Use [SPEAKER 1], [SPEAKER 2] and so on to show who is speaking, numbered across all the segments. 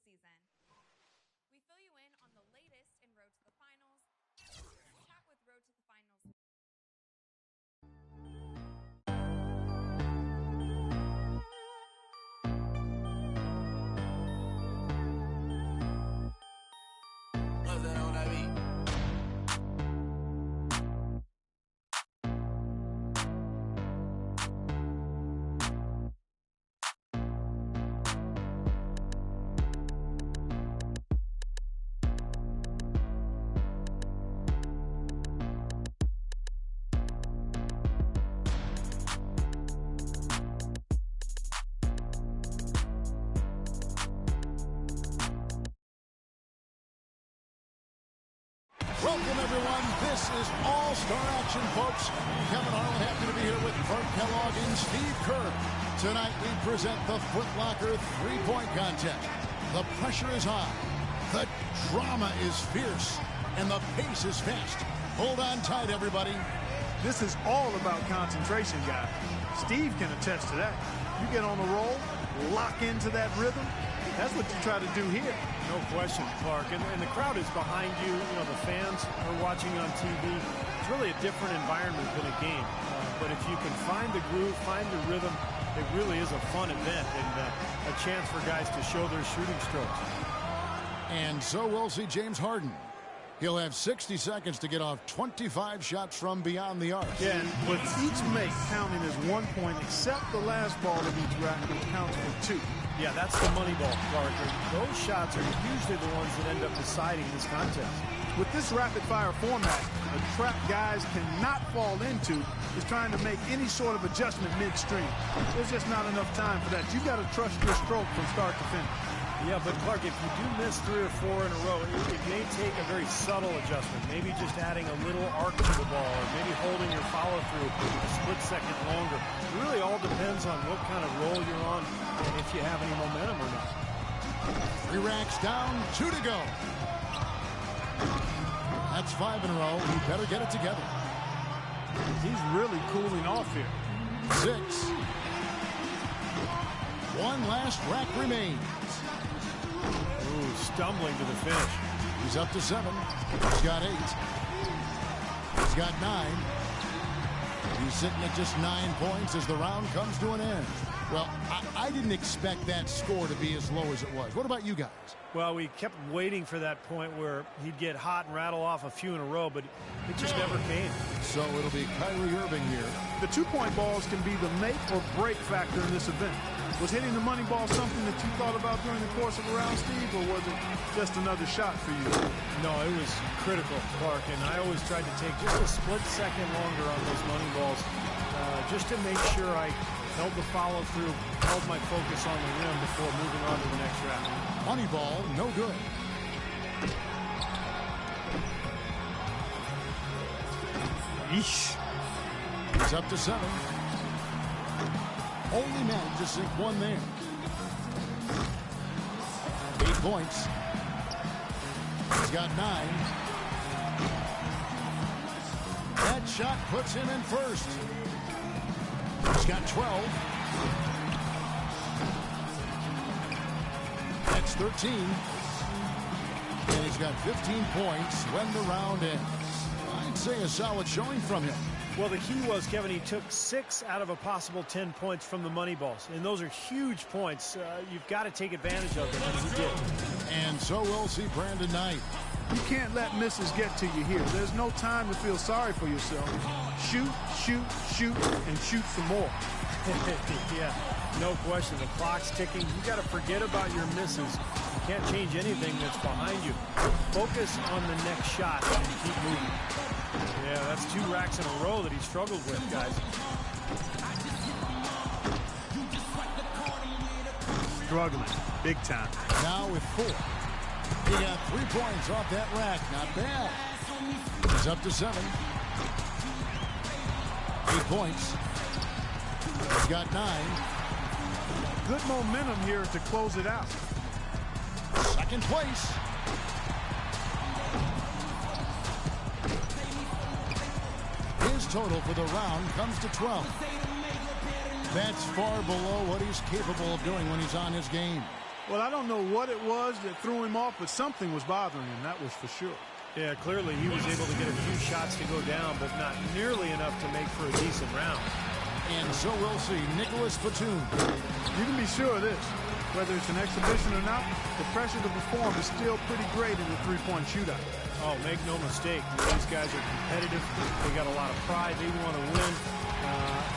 [SPEAKER 1] season. We fill you in on the latest in Road to the Finals. Chat with Road to the Finals.
[SPEAKER 2] Welcome, everyone. This is All-Star Action, folks. Kevin Harlan, happy to be here with Bert Kellogg and Steve Kerr. Tonight, we present the Foot Locker three-point contest. The pressure is high, the drama is fierce, and the pace is fast. Hold on tight, everybody.
[SPEAKER 3] This is all about concentration, guys. Steve can attest to that. You get on a roll, lock into that rhythm. That's what you try to do here.
[SPEAKER 4] No question, Clark. And the crowd is behind you. You know, the fans are watching on TV. It's really a different environment than a game. But if you can find the groove, find the rhythm, it really is a fun event and a chance for guys to show their shooting strokes.
[SPEAKER 2] And so we'll see James Harden. He'll have 60 seconds to get off 25 shots from beyond the arc.
[SPEAKER 3] Yeah, and with each make counting as 1 point, except the last ball of each racket, which counts for 2.
[SPEAKER 4] Yeah, that's the money ball, Clark. Those shots are usually the ones that end up deciding this contest.
[SPEAKER 3] With this rapid-fire format, a trap guys cannot fall into is trying to make any sort of adjustment midstream. There's just not enough time for that. You've got to trust your stroke from start to finish.
[SPEAKER 4] Yeah, but Clark, if you do miss 3 or 4 in a row, it may take a very subtle adjustment. Maybe just adding a little arc to the ball, or maybe holding your follow-through a split second longer. It really all depends on what kind of roll you're on and if you have any momentum or not.
[SPEAKER 2] 3 racks down, 2 to go. That's 5 in a row. He better get it together.
[SPEAKER 3] He's really cooling off here.
[SPEAKER 2] 6. One last rack remains.
[SPEAKER 4] Ooh, stumbling to the finish.
[SPEAKER 2] He's up to 7. He's got 8. He's got 9. He's sitting at just 9 points as the round comes to an end. Well, I didn't expect that score to be as low as it was. What about you guys?
[SPEAKER 4] Well, we kept waiting for that point where he'd get hot and rattle off a few in a row, but it just never came.
[SPEAKER 2] So it'll be Kyrie Irving here.
[SPEAKER 3] The 2-point balls can be the make or break factor in this event. Was hitting the money ball something that you thought about during the course of a round, Steve, or was it just another shot for you?
[SPEAKER 4] No, it was critical, Clark, and I always tried to take just a split second longer on those money balls just to make sure I held the follow-through, held my focus on the rim before moving on to the next round.
[SPEAKER 2] Money ball, no good.
[SPEAKER 3] Yeesh.
[SPEAKER 2] He's up to 7. Only managed to sink 1 there. 8 points. He's got 9. That shot puts him in first. He's got 12. That's 13. And he's got 15 points when the round ends. I'd say a solid showing from him.
[SPEAKER 4] Well, the key was, Kevin, he took 6 out of a possible 10 points from the money balls. And those are huge points. You've got to take advantage of them, and he did.
[SPEAKER 2] And so we'll see Brandon Knight.
[SPEAKER 3] You can't let misses get to you here. There's no time to feel sorry for yourself. Shoot, shoot, shoot, and shoot some more.
[SPEAKER 4] Yeah, no question. The clock's ticking. You got to forget about your misses. You can't change anything that's behind you. Focus on the next shot and keep moving. Yeah, that's 2 racks in a row that he struggled with, guys.
[SPEAKER 3] Struggling, big time.
[SPEAKER 2] Now with 4. He got 3 points off that rack. Not bad. He's up to 7. 8 points. He's got 9.
[SPEAKER 3] Good momentum here to close it out.
[SPEAKER 2] Second place. His total for the round comes to 12. That's far below what he's capable of doing when he's on his game.
[SPEAKER 3] Well, I don't know what it was that threw him off, but something was bothering him, that was for sure.
[SPEAKER 4] Yeah, clearly he was able to get a few shots to go down, but not nearly enough to make for a decent round.
[SPEAKER 2] And so we'll see Nicholas Batum.
[SPEAKER 3] You can be sure of this. Whether it's an exhibition or not, the pressure to perform is still pretty great in the three-point shootout.
[SPEAKER 4] Oh, make no mistake. These guys are competitive. They got a lot of pride. They want to win.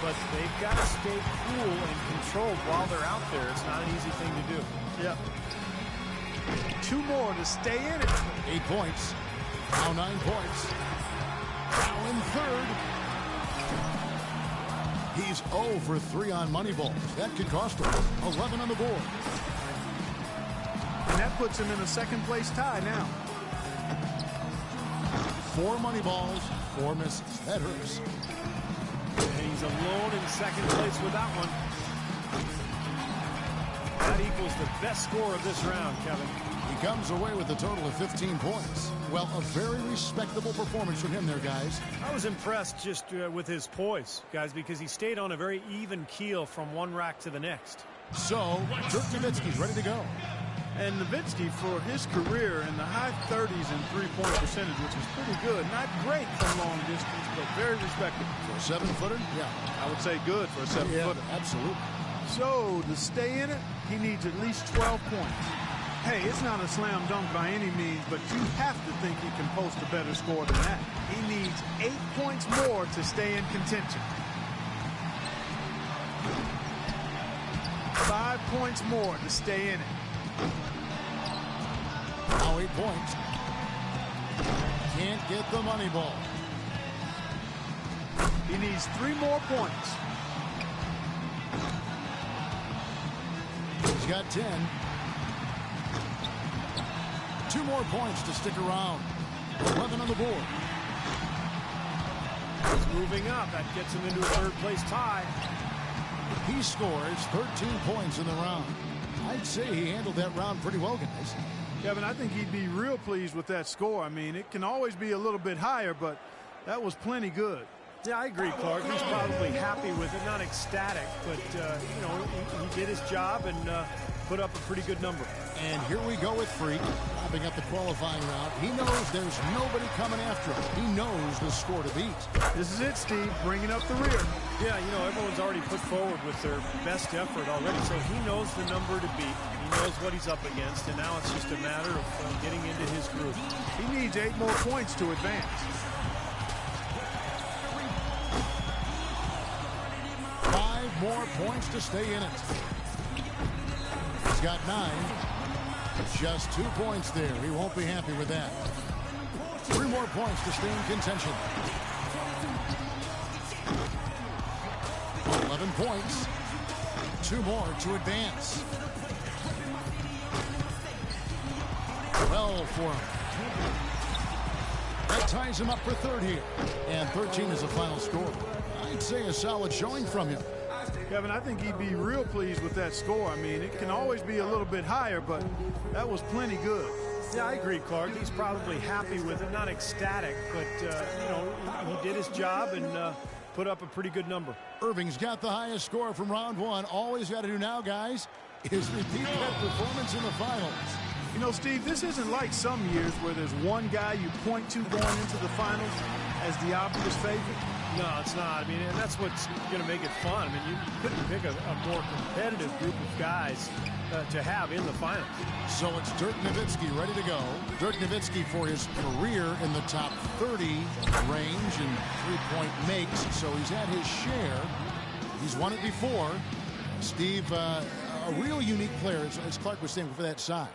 [SPEAKER 4] But they've got to stay cool and controlled while they're out there. It's not an easy thing to do.
[SPEAKER 3] Yep. 2 more to stay in it.
[SPEAKER 2] 8 points. Now 9 points. Now in third. He's 0 for 3 on money balls. That could cost him 11 on the board.
[SPEAKER 3] And that puts him in a second-place tie now.
[SPEAKER 2] 4 money balls, 4 misses. That hurts.
[SPEAKER 4] And he's alone in second place with that one. That equals the best score of this round, Kevin.
[SPEAKER 2] He comes away with a total of 15 points. Well, a very respectable performance from him there, guys.
[SPEAKER 4] I was impressed just with his poise, guys, because he stayed on a very even keel from one rack to the next.
[SPEAKER 2] So, Dirk Nowitzki's ready to go.
[SPEAKER 3] And Nowitzki, for his career, in the high 30s in three-point percentage, which is pretty good. Not great from long distance, but very respectable.
[SPEAKER 2] For a 7-footer? Yeah.
[SPEAKER 3] I would say good for a 7-footer.
[SPEAKER 2] Absolutely.
[SPEAKER 3] So, to stay in it, he needs at least 12 points. Hey, it's not a slam dunk by any means, but you have to think he can post a better score than that. He needs 8 points more to stay in contention. 5 points more to stay in it.
[SPEAKER 2] Now 8 points. Can't get the money ball.
[SPEAKER 3] He needs 3 more points.
[SPEAKER 2] He's got 10. 2 more points to stick around. 11 on the board.
[SPEAKER 4] He's moving up. That gets him into a third-place tie.
[SPEAKER 2] He scores 13 points in the round. I'd say he handled that round pretty well, guys.
[SPEAKER 3] Kevin, I think he'd be real pleased with that score. I mean, it can always be a little bit higher, but that was plenty good.
[SPEAKER 4] Yeah, I agree, Clark. He's probably happy with it. Not ecstatic, but, you know, he did his job and put up a pretty good number.
[SPEAKER 2] And here we go with Freak, wrapping up the qualifying round. He knows there's nobody coming after him. He knows the score to beat.
[SPEAKER 3] This is it, Steve, bringing up the rear.
[SPEAKER 4] Yeah, you know, everyone's already put forward with their best effort already, so he knows the number to beat. He knows what he's up against, and now it's just a matter of getting into his groove.
[SPEAKER 3] He needs 8 more points to advance.
[SPEAKER 2] 5 more points to stay in it. He's got 9. Just 2 points there. He won't be happy with that. 3 more points to stay in contention. 11 points. 2 more to advance. 12 for him. That ties him up for third here. And 13 is the final score. I'd say a solid showing from him.
[SPEAKER 3] Kevin, I think he'd be real pleased with that score. I mean, it can always be a little bit higher, but that was plenty good.
[SPEAKER 4] Yeah, I agree, Clark. He's probably happy with it. Not ecstatic, but, you know, he did his job and put up a pretty good number.
[SPEAKER 2] Irving's got the highest score from round 1. All he's got to do now, guys, is repeat that performance in the finals.
[SPEAKER 3] You know, Steve, this isn't like some years where there's one guy you point to going into the finals as the obvious favorite.
[SPEAKER 4] No, it's not. I mean, and that's what's going to make it fun. I mean, you couldn't pick a more competitive group of guys to have in the finals.
[SPEAKER 2] So it's Dirk Nowitzki ready to go. Dirk Nowitzki for his career in the top 30 range and three-point makes. So he's had his share. He's won it before. Steve, a real unique player, as Clark was saying, for that size.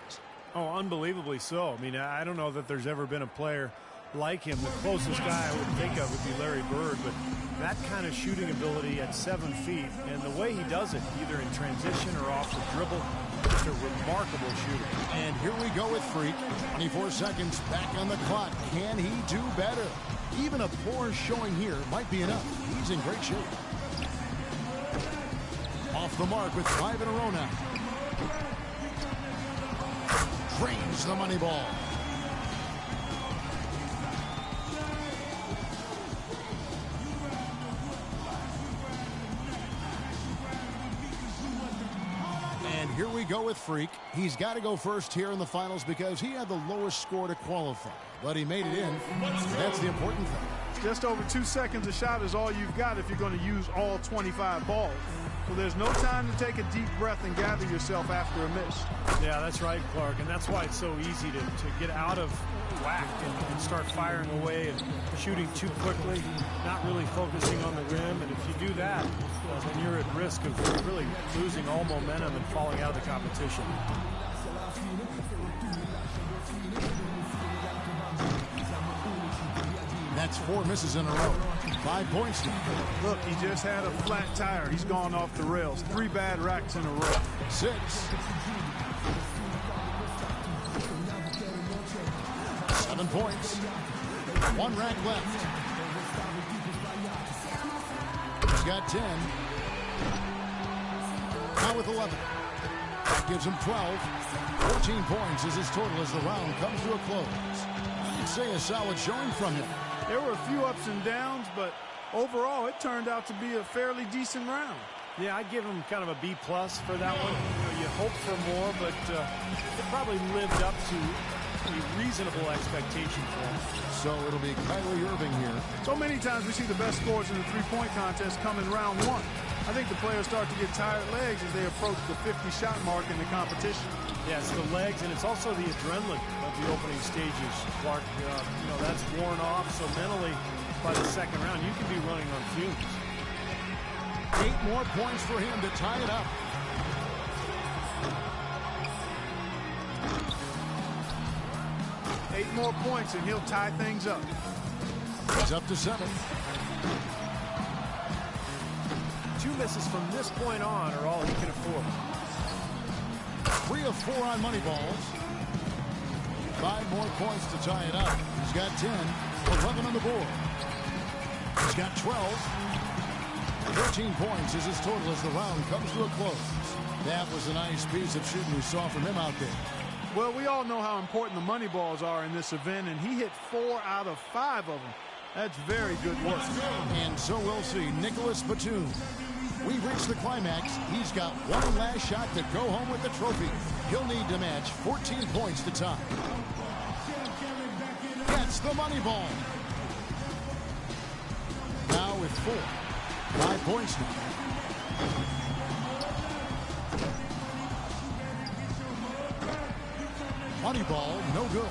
[SPEAKER 4] Oh, unbelievably so. I mean, I don't know that there's ever been a player like him. The closest guy I would think of would be Larry Bird, but that kind of shooting ability at 7 feet and the way he does it, either in transition or off the dribble, just a remarkable shooter.
[SPEAKER 2] And here we go with Freak. 24 seconds back on the clock. Can he do better? Even a poor showing here might be enough. He's in great shape. Off the mark with 5 in a row now. Drains the money ball. And here we go with Freak. He's got to go first here in the finals because he had the lowest score to qualify. But he made it in. That's the important thing.
[SPEAKER 3] Just over 2 seconds a shot is all you've got if you're going to use all 25 balls. So there's no time to take a deep breath and gather yourself after a miss.
[SPEAKER 4] Yeah, that's right, Clark. And that's why it's so easy to get out of whack and start firing away and shooting too quickly, not really focusing on the rim. And if you do that, then you're at risk of really losing all momentum and falling out of the competition.
[SPEAKER 2] That's 4 misses in a row. 5 points now.
[SPEAKER 3] Look, he just had a flat tire. He's gone off the rails. 3 bad racks in a row.
[SPEAKER 2] 6. 7 points. 1 rack left. He's got 10. Now with 11. That gives him 12. 14 points is his total as the round comes to a close. I'd say a solid showing from him.
[SPEAKER 3] There were a few ups and downs, but overall it turned out to be a fairly decent round.
[SPEAKER 4] Yeah, I'd give him kind of a B+ for that one. You hope for more, but it probably lived up to a reasonable expectation for him.
[SPEAKER 2] So it'll be Kyrie Irving here.
[SPEAKER 3] So many times we see the best scores in the three-point contest come in round one. I think the players start to get tired legs as they approach the 50-shot mark in the competition.
[SPEAKER 4] Yeah, it's the legs, and it's also the adrenaline of the opening stages, Clark. That's worn off, so mentally, by the second round, you can be running on fumes.
[SPEAKER 2] 8 more points for him to tie it up.
[SPEAKER 3] Eight more points, and he'll tie things up.
[SPEAKER 2] He's up to 7.
[SPEAKER 4] 2 misses from this point on are all he can afford.
[SPEAKER 2] 3 of 4 on money balls. 5 more points to tie it up. He's got 10. 11 on the board. He's got 12. 13 points is his total as the round comes to a close. That was a nice piece of shooting we saw from him out there.
[SPEAKER 3] Well, we all know how important the money balls are in this event, and he hit 4 out of 5 of them. That's very good work.
[SPEAKER 2] And so we'll see Nicholas Batum. We've reached the climax. He's got one last shot to go home with the trophy. He'll need to match 14 points to tie. Gets the money ball. Now with 4. 5 points now. Money ball, no good.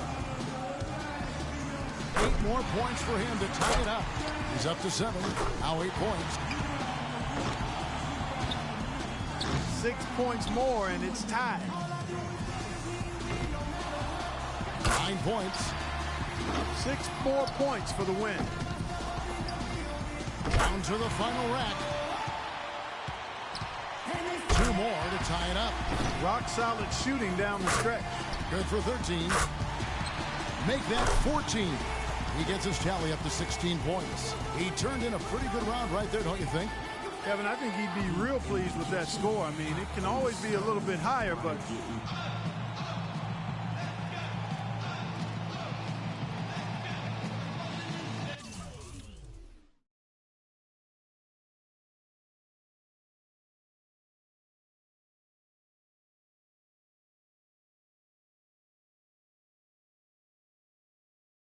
[SPEAKER 2] 8 more points for him to tie it up. He's up to 7. Now 8 points.
[SPEAKER 3] 6 points more, and it's tied.
[SPEAKER 2] 9 points.
[SPEAKER 3] 6 more points for the win.
[SPEAKER 2] Down to the final rack. 2 more to tie it up.
[SPEAKER 3] Rock solid shooting down the stretch.
[SPEAKER 2] Good for 13. Make that 14. He gets his tally up to 16 points. He turned in a pretty good round right there, don't you think?
[SPEAKER 3] Kevin, I think he'd be real pleased with that score. I mean, it can always be a little bit higher, but